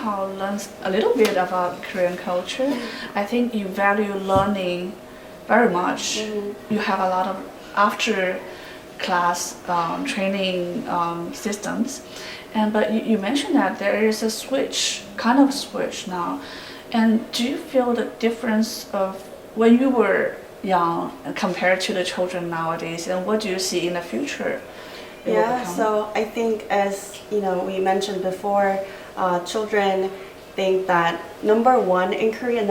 somehow learn a little bit about Korean culture. I think you value learning very much. You have a lot of after class training systems, but you mentioned that there is a kind of switch now. And do you feel the difference of when you were young compared to the children nowadays, and what do you see in the future? Yeah, so I think, as we mentioned before, children think that number one in Korea,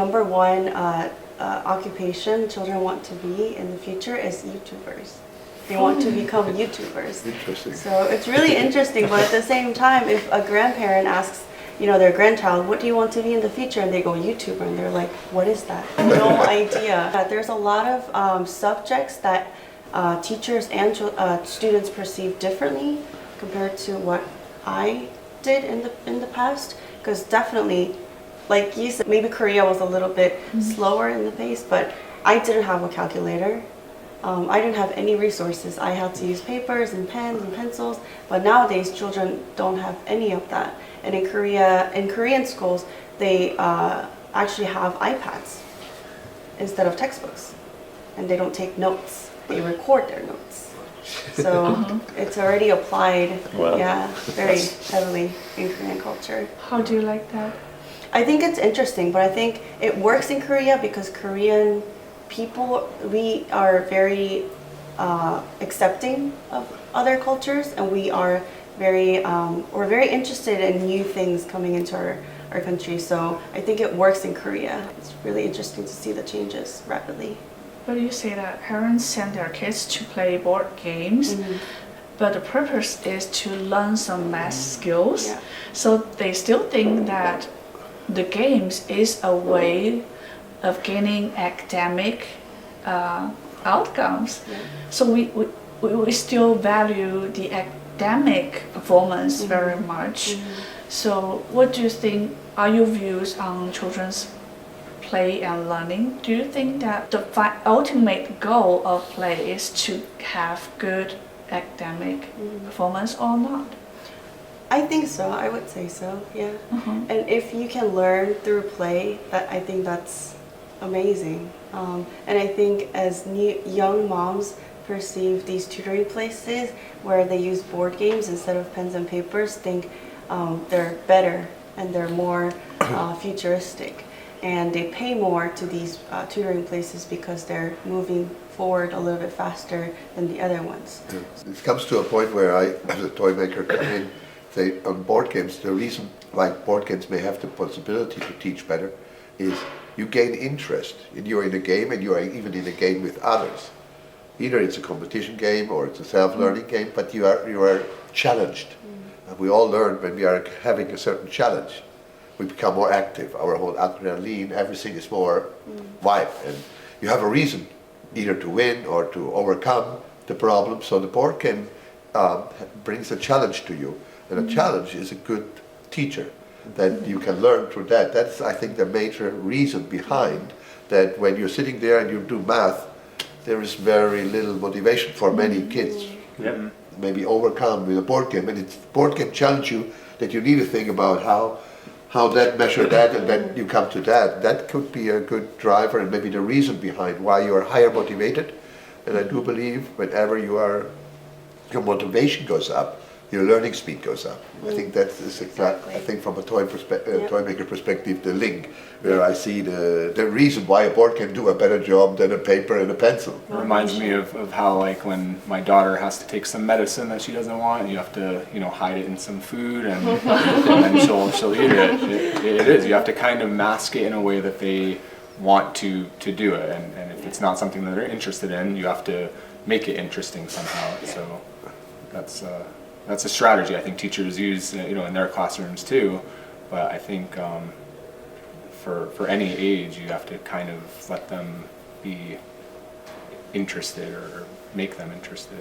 occupation children want to be in the future is YouTubers. They want to become YouTubers. Interesting. So it's really interesting, but at the same time, if a grandparent asks, their grandchild, what do you want to be in the future? And they go YouTuber, and they're like, what is that? No idea. There's a lot of subjects that teachers and students perceive differently compared to what I did in the past. Because definitely, like you said, maybe Korea was a little bit slower in the pace, but I didn't have a calculator. I didn't have any resources. I had to use papers and pens and pencils, but nowadays children don't have any of that. And in Korean schools, they actually have iPads instead of textbooks, and they don't take notes. They record their notes. So it's already applied, very heavily in Korean culture. How do you like that? I think it's interesting, but I think it works in Korea because Korean people, we are very accepting of other cultures, and we're very interested in new things coming into our country. So I think it works in Korea. It's really interesting to see the changes rapidly. But you say that parents send their kids to play board games, but the purpose is to learn some math skills. Yeah. So they still think that the games is a way of gaining academic outcomes. Yeah. So we still value the academic performance very much. So what do you think are your views on children's play and learning? Do you think that the ultimate goal of play is to have good academic performance or not? I think so. I would say so. Yeah. And if you can learn through play, I think that's amazing. And I think as young moms perceive these tutoring places where they use board games instead of pens and papers, think they're better and they're more futuristic. And they pay more to these tutoring places because they're moving forward a little bit faster than the other ones. It comes to a point where I, as a toy maker, come in, say on board games, the reason like board games may have the possibility to teach better is you gain interest. And you're in a game, and you are even in a game with others. Either it's a competition game or it's a self-learning game, but you are challenged. And we all learn when we are having a certain challenge. We become more active, our whole adrenaline, everything is more vibe, and you have a reason either to win or to overcome the problem. So the board game brings a challenge to you, and a challenge is a good teacher that you can learn through that. That's, I think, the major reason behind that. When you're sitting there and you do math, there is very little motivation for many kids. Maybe overcome with a board game, and it's board game challenge you that you need to think about how that measure that, and then you come to that. That could be a good driver and maybe the reason behind why you are higher motivated. And I do believe whenever your motivation goes up, your learning speed goes up. I think that is exactly. I think from a toy maker perspective, the link where I see the reason why a board can do a better job than a paper and a pencil. It reminds me of how, like, when my daughter has to take some medicine that she doesn't want, you have to hide it in some food, and then she'll eat it. It is. You have to kind of mask it in a way that they want to do it, and if it's not something that they're interested in, you have to make it interesting somehow. So that's a strategy I think teachers use, in their classrooms too. But I think for any age, you have to kind of let them be interested or make them interested.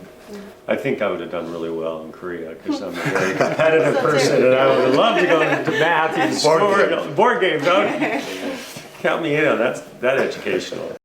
I think I would have done really well in Korea because I'm a very competitive person, and I would have loved to go into math and sport, board games. Don't count me in on that educational.